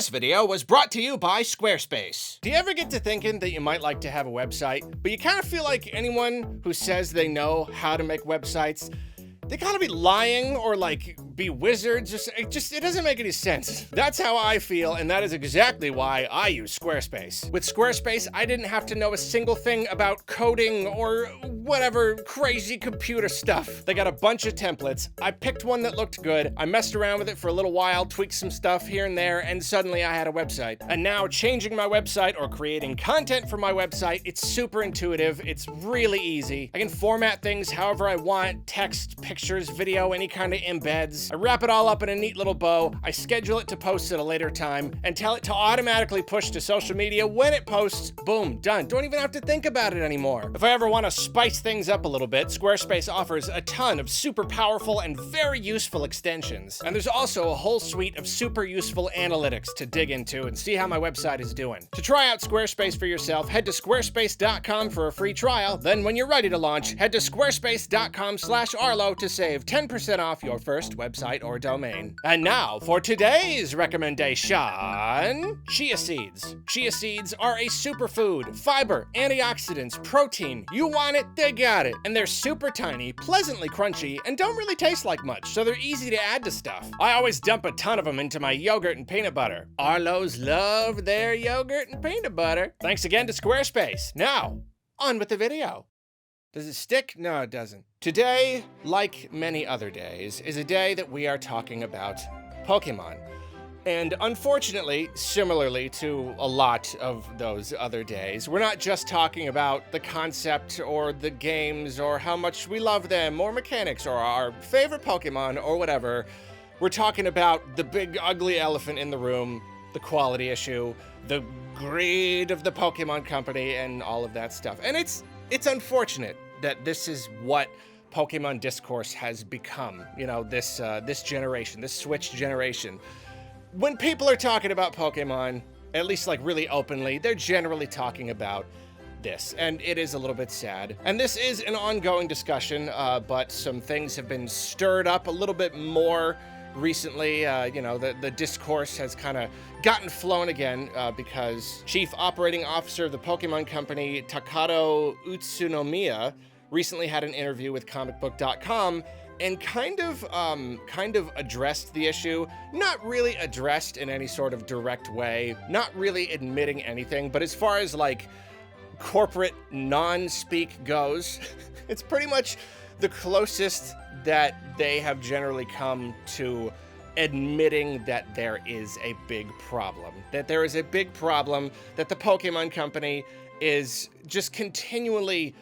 This video was brought to you by Squarespace. Do you ever get to thinking that you might like to have a website, but you kind of feel like anyone who says they know how to make websites, they gotta be lying or like be wizards. It doesn't make any sense. That's how I feel, and that is exactly why I use Squarespace. With Squarespace, I didn't have to know a single thing about coding or whatever crazy computer stuff. They got a bunch of templates. I picked one that looked good. I messed around with it for a little while, tweaked some stuff here and there, and suddenly I had a website. And now changing my website or creating content for my website, it's super intuitive. It's really easy. I can format things however I want, text, pictures, video, any kind of embeds. I wrap it all up in a neat little bow. I schedule it to post at a later time and tell it to automatically push to social media when it posts. Boom, done. Don't even have to think about it anymore. If I ever want to spice things up a little bit, Squarespace offers a ton of super powerful and very useful extensions. And there's also a whole suite of super useful analytics to dig into and see how my website is doing. To try out Squarespace for yourself, head to squarespace.com for a free trial. Then when you're ready to launch, head to squarespace.com/Arlo to save 10% off your first website or domain. And now for today's recommendation, chia seeds. Chia seeds are a superfood, fiber, antioxidants, protein. You want it, they got it. And they're super tiny, pleasantly crunchy, and don't really taste like much, so they're easy to add to stuff. I always dump a ton of them into my yogurt and peanut butter. Arlos love their yogurt and peanut butter. Thanks again to Squarespace. Now, on with the video. Does it stick? No, it doesn't. Today, like many other days, is a day that we are talking about Pokemon. And unfortunately, similarly to a lot of those other days, we're not just talking about the concept or the games or how much we love them or mechanics or our favorite Pokemon or whatever. We're talking about the big ugly elephant in the room, the quality issue, the greed of the Pokemon Company, and all of that stuff. And it's unfortunate that this is what Pokemon discourse has become, you know, this generation, this Switch generation. When people are talking about Pokemon, at least like really openly, they're generally talking about this, and it is a little bit sad. And this is an ongoing discussion, but some things have been stirred up a little bit more recently. You know, the discourse has kind of gotten flown again because Chief Operating Officer of the Pokemon Company, Takato Utsunomiya, recently had an interview with comicbook.com and kind of addressed the issue. Not really addressed in any sort of direct way, not really admitting anything, but as far as like corporate non-speak goes, it's pretty much the closest that they have generally come to admitting that there is a big problem. That there is a big problem, that the Pokemon Company is just continually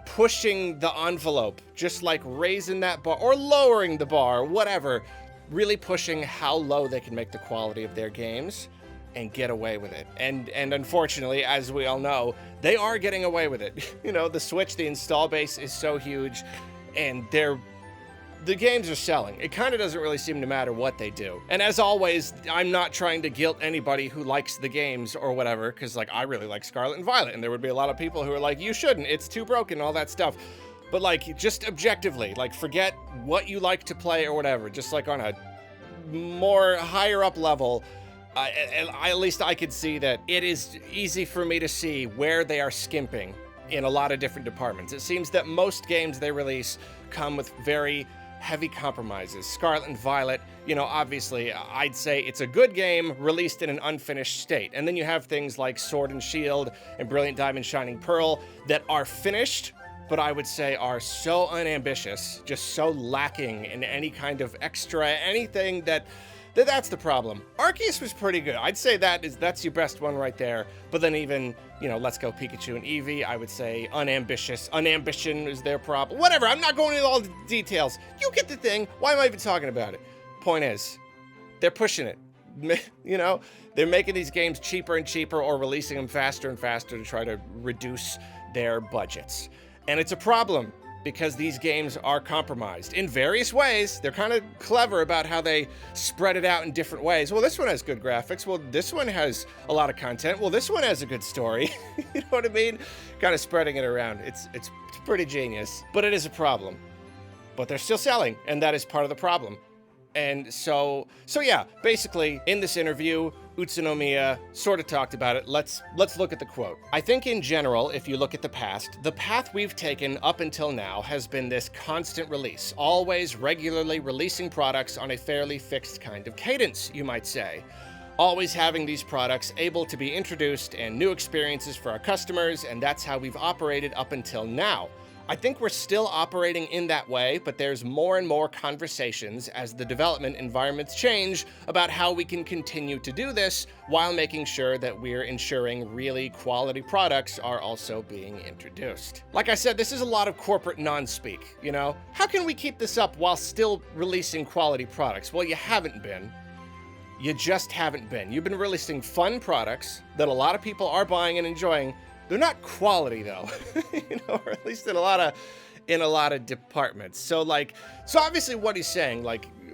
pushing the envelope, just like raising that bar or lowering the bar, whatever, really pushing how low they can make the quality of their games and get away with it. And unfortunately, as we all know, they are getting away with it. You know, the Switch, the install base is so huge, and the games are selling. It kind of doesn't really seem to matter what they do. And as always, I'm not trying to guilt anybody who likes the games or whatever, because like I really like Scarlet and Violet, and there would be a lot of people who are like, you shouldn't, it's too broken, all that stuff. But like, just objectively, like forget what you like to play or whatever, just like on a more higher up level, at least I could see that it is easy for me to see where they are skimping in a lot of different departments. It seems that most games they release come with very heavy compromises. Scarlet and Violet, you know, obviously, I'd say it's a good game released in an unfinished state. And then you have things like Sword and Shield and Brilliant Diamond Shining Pearl that are finished, but I would say are so unambitious, just so lacking in any kind of extra anything that's the problem. Arceus was pretty good. I'd say that's your best one right there. But then even, you know, Let's Go Pikachu and Eevee, I would say unambitious. Unambition is their problem. Whatever, I'm not going into all the details. You get the thing. Why am I even talking about it? Point is, they're pushing it. You know, they're making these games cheaper and cheaper or releasing them faster and faster to try to reduce their budgets. And it's a problem, because these games are compromised in various ways. They're kind of clever about how they spread it out in different ways. Well, this one has good graphics. Well, this one has a lot of content. Well, this one has a good story. You know what I mean? Kind of spreading it around. It's pretty genius, but it is a problem. But they're still selling, and that is part of the problem. And so yeah, basically in this interview, Utsunomiya sort of talked about it. Let's look at the quote. I think in general, if you look at the past, the path we've taken up until now has been this constant release, always regularly releasing products on a fairly fixed kind of cadence, you might say. Always having these products able to be introduced and new experiences for our customers, and that's how we've operated up until now. I think we're still operating in that way, but there's more and more conversations as the development environments change about how we can continue to do this while making sure that we're ensuring really quality products are also being introduced. Like I said, this is a lot of corporate non-speak, you know? How can we keep this up while still releasing quality products? Well, you haven't been. You just haven't been. You've been releasing fun products that a lot of people are buying and enjoying. They're not quality though, you know, or at least in a lot of departments. So obviously what he's saying,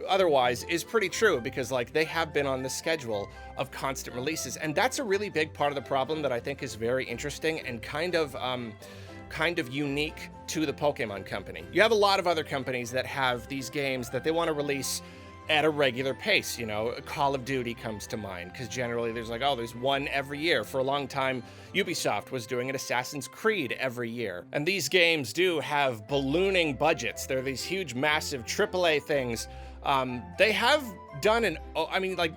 otherwise is pretty true, because they have been on the schedule of constant releases. And that's a really big part of the problem that I think is very interesting and kind of unique to the Pokémon Company. You have a lot of other companies that have these games that they want to release at a regular pace. You know, Call of Duty comes to mind, because generally there's there's one every year. For a long time, Ubisoft was doing an Assassin's Creed every year. And these games do have ballooning budgets. They're these huge, massive AAA things. They have done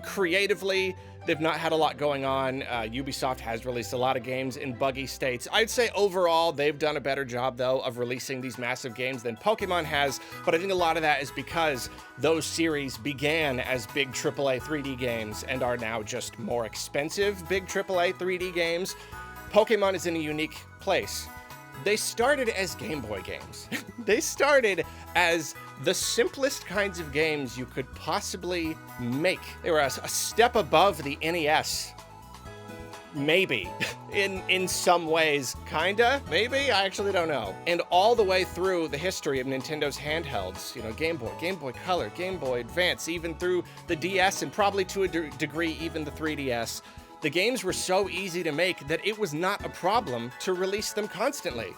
creatively, they've not had a lot going on. Ubisoft has released a lot of games in buggy states. I'd say overall, they've done a better job, though, of releasing these massive games than Pokemon has, but I think a lot of that is because those series began as big AAA 3D games and are now just more expensive big AAA 3D games. Pokemon is in a unique place. They started as Game Boy games. They started as the simplest kinds of games you could possibly make. They were a step above the NES. Maybe. In some ways. Kinda? Maybe? I actually don't know. And all the way through the history of Nintendo's handhelds, you know, Game Boy Color, Game Boy Advance, even through the DS, and probably to a degree even the 3DS, the games were so easy to make that it was not a problem to release them constantly.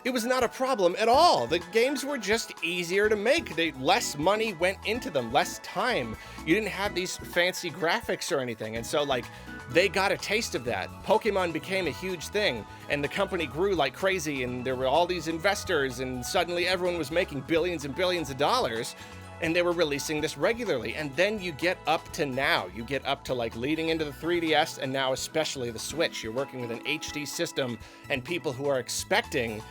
It was not a problem at all. The games were just easier to make. Less money went into them, less time. You didn't have these fancy graphics or anything. And so they got a taste of that. Pokemon became a huge thing, and the company grew like crazy, and there were all these investors, and suddenly everyone was making billions and billions of dollars. And they were releasing this regularly. And then you get up to now. You get up to leading into the 3DS, and now especially the Switch. You're working with an HD system and people who are expecting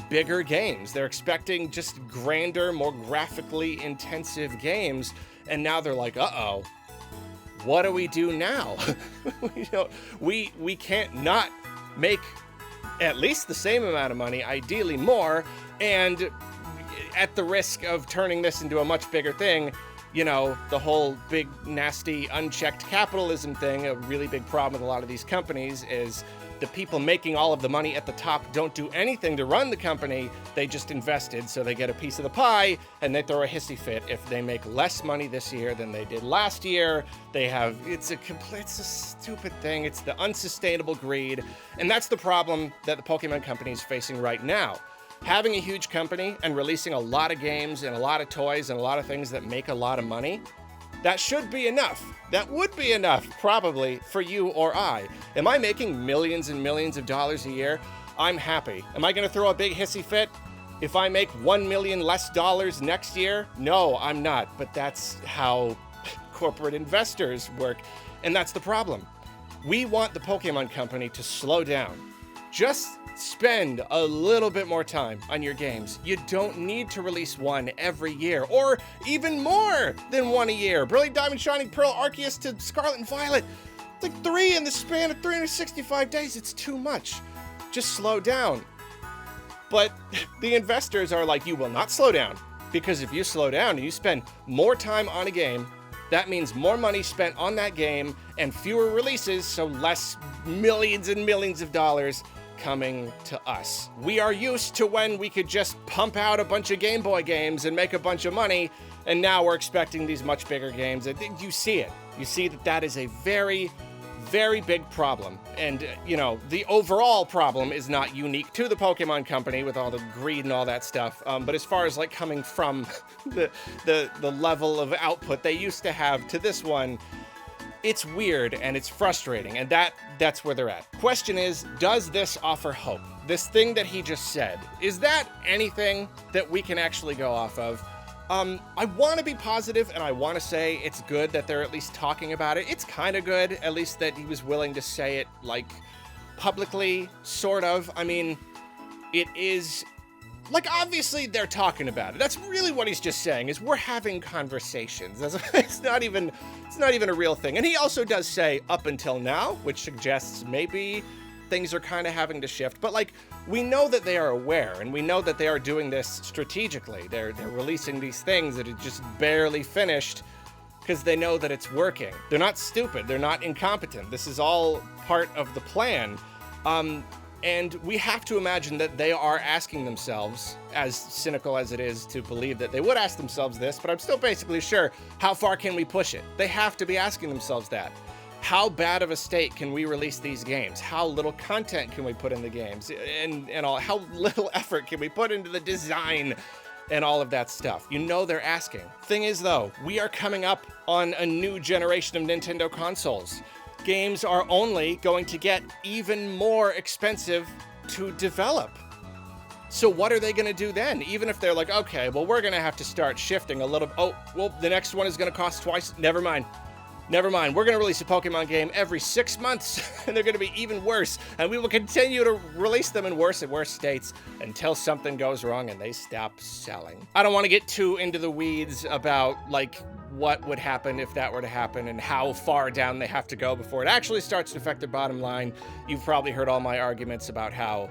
bigger games. They're expecting just grander, more graphically intensive games. And now they're like, uh-oh, what do we do now? we can't not make at least the same amount of money, ideally more, and at the risk of turning this into a much bigger thing, you know, the whole big, nasty, unchecked capitalism thing. A really big problem with a lot of these companies is the people making all of the money at the top don't do anything to run the company. They just invested, so they get a piece of the pie, and they throw a hissy fit if they make less money this year than they did last year. It's a stupid thing. It's the unsustainable greed, and that's the problem that the Pokemon Company is facing right now. Having a huge company and releasing a lot of games and a lot of toys and a lot of things that make a lot of money, that should be enough. That would be enough, probably, for you or I. Am I making millions and millions of dollars a year? I'm happy. Am I going to throw a big hissy fit if I make $1 million less dollars next year? No, I'm not. But that's how corporate investors work. And that's the problem. We want the Pokemon Company to slow down. Just spend a little bit more time on your games. You don't need to release one every year, or even more than one a year. Brilliant Diamond, Shining Pearl, Arceus to Scarlet and Violet. It's 3 in the span of 365 days. It's too much. Just slow down. But the investors are like, you will not slow down, because if you slow down and you spend more time on a game, that means more money spent on that game and fewer releases, so less millions and millions of dollars coming to us. We are used to when we could just pump out a bunch of Game Boy games and make a bunch of money, and now we're expecting these much bigger games. You see it. You see that is a very, very big problem. And, you know, the overall problem is not unique to the Pokemon Company with all the greed and all that stuff. But as far as coming from the level of output they used to have to this one, It's weird and it's frustrating, and that's where they're at. Question is, does this offer hope? This thing that he just said, is that anything that we can actually go off of? I want to be positive, and I want to say it's good that they're at least talking about it. It's kind of good, at least that he was willing to say it, like, publicly, sort of. I mean, it is, like, obviously they're talking about it. That's really what he's just saying, is we're having conversations. It's not even a real thing. And he also does say up until now, which suggests maybe things are kind of having to shift. But, like, we know that they are aware, and we know that they are doing this strategically. They're releasing these things that are just barely finished because they know that it's working. They're not stupid. They're not incompetent. This is all part of the plan. And we have to imagine that they are asking themselves, as cynical as it is to believe that they would ask themselves this, but I'm still basically sure, how far can we push it? They have to be asking themselves that. How bad of a state can we release these games? How little content can we put in the games? And all, how little effort can we put into the design and all of that stuff? You know they're asking. Thing is though, we are coming up on a new generation of Nintendo consoles. Games are only going to get even more expensive to develop. So what are they going to do then? Even if they're like, okay, well, we're going to have to start shifting a little. Oh, well, the next one is going to cost twice. Never mind. Never mind. We're going to release a Pokemon game every 6 months, and they're going to be even worse. And we will continue to release them in worse and worse states until something goes wrong and they stop selling. I don't want to get too into the weeds about, like, what would happen if that were to happen and how far down they have to go before it actually starts to affect their bottom line. You've probably heard all my arguments about how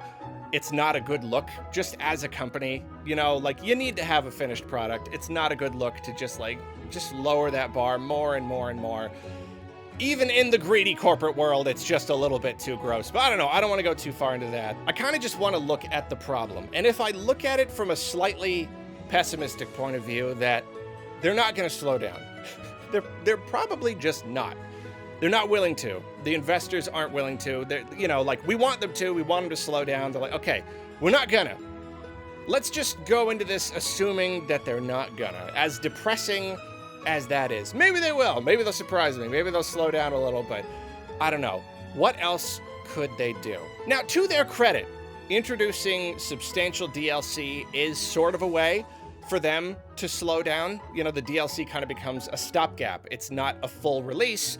it's not a good look just as a company. You know, like, you need to have a finished product. It's not a good look to just lower that bar more and more and more. Even in the greedy corporate world, it's just a little bit too gross. But I don't know, I don't want to go too far into that. I kind of just want to look at the problem. And if I look at it from a slightly pessimistic point of view, that they're not going to slow down. They're probably just not. They're not willing to. The investors aren't willing to. They're, you know, like, we want them to. We want them to slow down. They're like, okay, we're not gonna. Let's just go into this assuming that they're not gonna. As depressing as that is. Maybe they will. Maybe they'll surprise me. Maybe they'll slow down a little, but I don't know. What else could they do? Now, to their credit, introducing substantial DLC is sort of a way for them to slow down. You know, the DLC kind of becomes a stopgap. It's not a full release,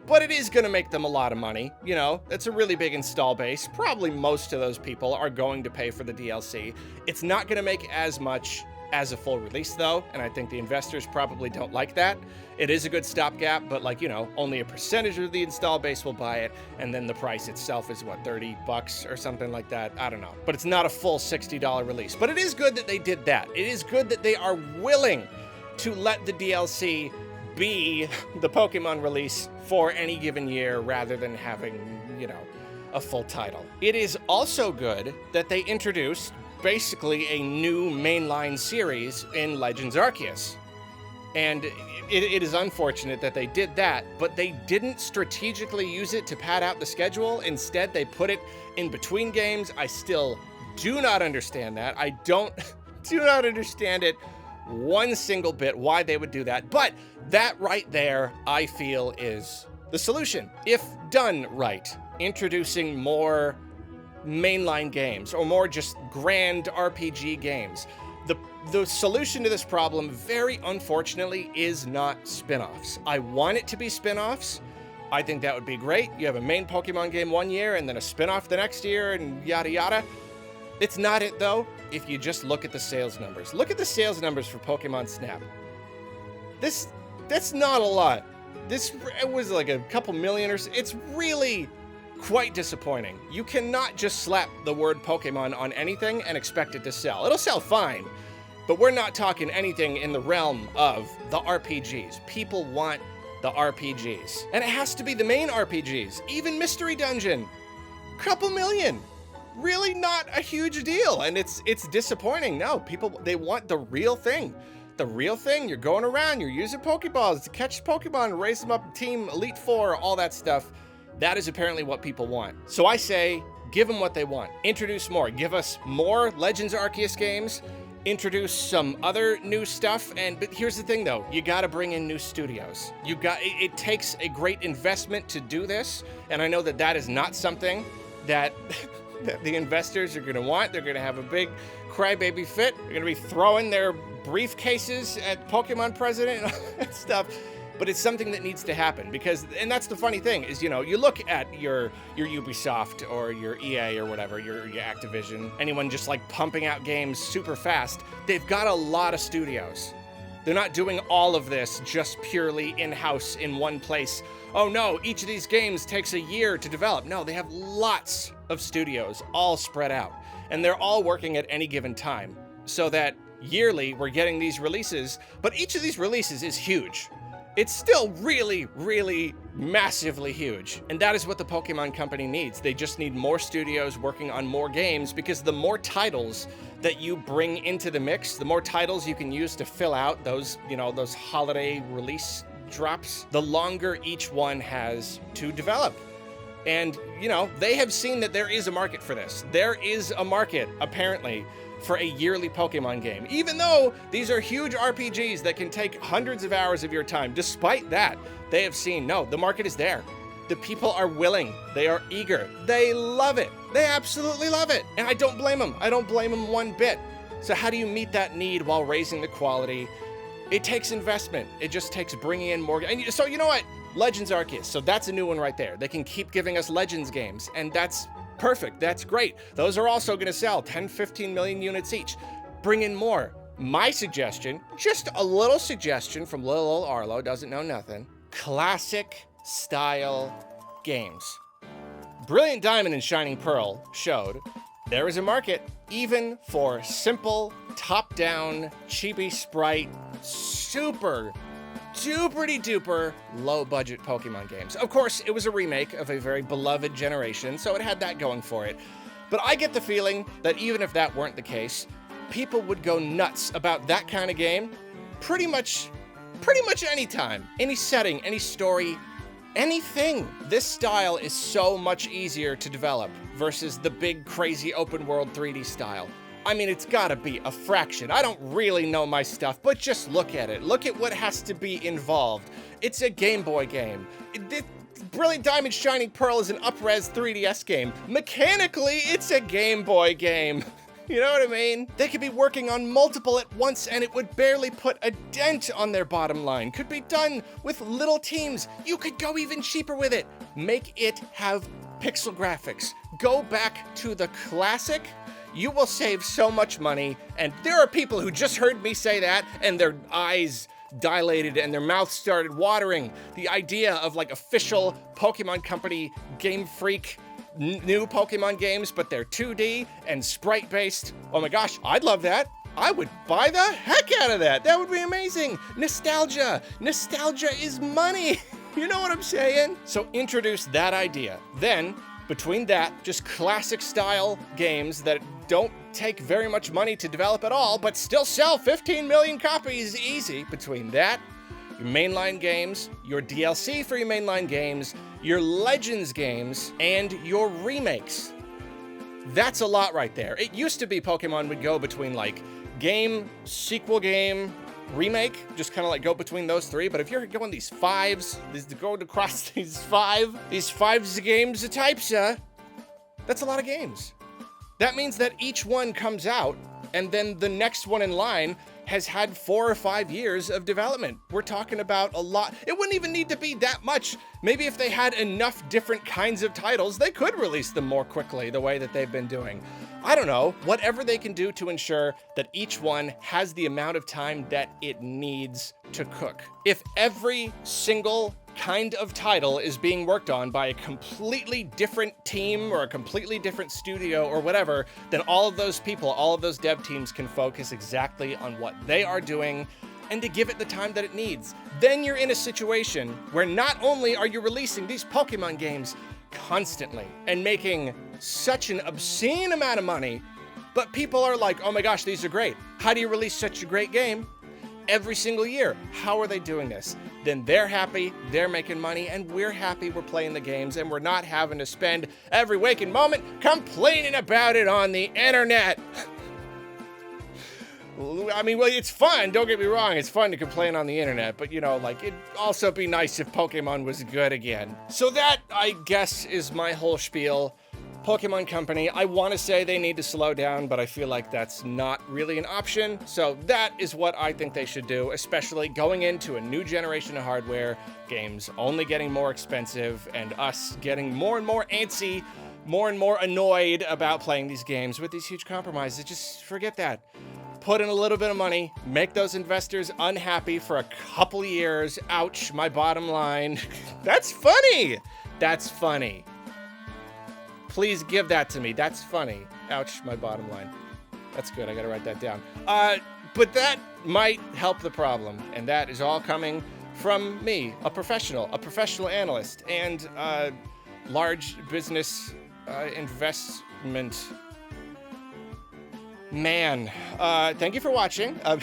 but it is going to make them a lot of money. You know, it's a really big install base. Probably most of those people are going to pay for the DLC. It's not going to make as much as a full release though, and I think the investors probably don't like that. It is a good stopgap, but, like, you know, only a percentage of the install base will buy it, and then the price itself is what, $30 or something like that? I don't know. But it's not a full $60 release. But it is good that they did that. It is good that they are willing to let the DLC be the Pokemon release for any given year rather than having, you know, a full title. It is also good that they introduced basically a new mainline series in Legends Arceus. And it is unfortunate that they did that, but they didn't strategically use it to pad out the schedule. Instead, they put it in between games. I still do not understand that. I do not understand it one single bit why they would do that. But that right there, I feel, is the solution. If done right, introducing more mainline games or more just grand RPG games. The solution to this problem, very unfortunately, is not spin-offs. I want it to be spin-offs. I think that would be great. You have a main Pokemon game one year and then a spin-off the next year and yada yada. It's not it though, if you just look at the sales numbers. Look at the sales numbers for Pokemon Snap. That's not a lot. It was like a couple million or so. It's really quite disappointing. You cannot just slap the word Pokemon on anything and expect it to sell. It'll sell fine, but we're not talking anything in the realm of the RPGs. People want the RPGs. And it has to be the main RPGs. Even Mystery Dungeon, couple million. Really not a huge deal, and it's disappointing. No, people, they want the real thing. The real thing, you're going around, you're using Pokeballs to catch Pokemon, raise them up, Team Elite Four, all that stuff. That is apparently what people want. So I say, give them what they want. Introduce more. Give us more Legends Arceus games. introduce some other new stuff. But here's the thing though, you gotta bring in new studios. It takes a great investment to do this. And I know that that is not something that, that the investors are gonna want. They're gonna have a big crybaby fit. They're gonna be throwing their briefcases at Pokemon president and stuff. But it's something that needs to happen because, and that's the funny thing is, you know, you look at your Ubisoft or your EA or whatever, your Activision, anyone just like pumping out games super fast, they've got a lot of studios. They're not doing all of this just purely in-house in one place. Oh no, each of these games takes a year to develop. No, they have lots of studios all spread out and they're all working at any given time so that yearly we're getting these releases, but each of these releases is huge. It's still really, really massively huge. And that is what the Pokémon Company needs. They just need more studios working on more games because the more titles that you bring into the mix, the more titles you can use to fill out those, you know, those holiday release drops, the longer each one has to develop. And, you know, they have seen that there is a market for this. There is a market, apparently, for a yearly Pokemon game. Even though these are huge RPGs that can take hundreds of hours of your time, despite that, they have seen, no, the market is there. The people are willing, they are eager, they love it. They absolutely love it. And I don't blame them. I don't blame them one bit. So how do you meet that need while raising the quality? It takes investment. It just takes bringing in more. And so you know what? Legends Arceus. So that's a new one right there. They can keep giving us Legends games, and that's perfect. That's great. Those are also going to sell 10, 15 million units each. Bring in more. My suggestion, just a little suggestion from little old Arlo, doesn't know nothing. Classic style games. Brilliant Diamond and Shining Pearl showed there is a market even for simple, top-down, chibi sprite, super duper low-budget Pokemon games. Of course, it was a remake of a very beloved generation, so it had that going for it. But I get the feeling that even if that weren't the case, people would go nuts about that kind of game pretty much any time, any setting, any story, anything. This style is so much easier to develop versus the big, crazy open-world 3D style. I mean, it's gotta be a fraction. I don't really know my stuff, but just look at it. Look at what has to be involved. It's a Game Boy game. Brilliant Diamond Shining Pearl is an up-res 3DS game. Mechanically, it's a Game Boy game. You know what I mean? They could be working on multiple at once and it would barely put a dent on their bottom line. Could be done with little teams. You could go even cheaper with it. Make it have pixel graphics. Go back to the classic. You will save so much money, and there are people who just heard me say that, and their eyes dilated and their mouths started watering. The idea of like official Pokemon Company Game Freak new Pokemon games, but they're 2D and sprite-based. Oh my gosh, I'd love that. I would buy the heck out of that. That would be amazing. Nostalgia. Nostalgia is money. You know what I'm saying? So introduce that idea. Then, between that, just classic style games that don't take very much money to develop at all, but still sell 15 million copies easy. Between that, your mainline games, your DLC for your mainline games, your Legends games, and your remakes. That's a lot right there. It used to be Pokemon would go between like game, sequel game, remake, just kind of like go between those three. But if you're going these fives, going across these fives games of types, that's a lot of games. That means that each one comes out and then the next one in line has had 4 or 5 years of development. We're talking about a lot. It wouldn't even need to be that much. Maybe if they had enough different kinds of titles, they could release them more quickly the way that they've been doing. I don't know, whatever they can do to ensure that each one has the amount of time that it needs to cook. If every single kind of title is being worked on by a completely different team or a completely different studio or whatever, then all of those people, all of those dev teams can focus exactly on what they are doing and to give it the time that it needs. Then you're in a situation where not only are you releasing these Pokemon games constantly and making such an obscene amount of money, but people are like, oh my gosh, these are great. How do you release such a great game every single year? How are they doing this? Then they're happy, they're making money, and we're happy we're playing the games and we're not having to spend every waking moment complaining about it on the internet. I mean, well, it's fun. Don't get me wrong. It's fun to complain on the internet, but you know, like, it'd also be nice if Pokemon was good again. So that, I guess, is my whole spiel. Pokémon Company, I want to say they need to slow down, but I feel like that's not really an option. So that is what I think they should do, especially going into a new generation of hardware, games only getting more expensive, and us getting more and more antsy, more and more annoyed about playing these games with these huge compromises. Just forget that. Put in a little bit of money, make those investors unhappy for a couple years. Ouch, my bottom line. That's funny. That's funny. Please give that to me. That's funny. Ouch, my bottom line. That's good. I gotta write that down. But that might help the problem, and that is all coming from me, a professional analyst, and large business investment man. Thank you for watching. Hope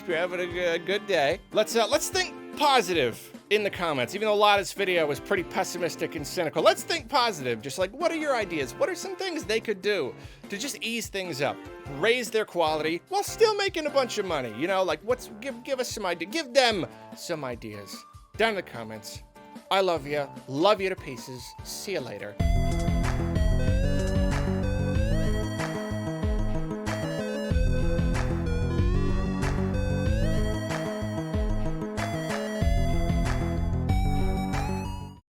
you're having a good day. Let's think positive in the comments. Even though a lot of this video was pretty pessimistic and cynical, let's think positive. Just like, what are your ideas? What are some things they could do to just ease things up, raise their quality while still making a bunch of money? You know, like, give us some idea. Give them some ideas down in the comments. I love you to pieces. See you later.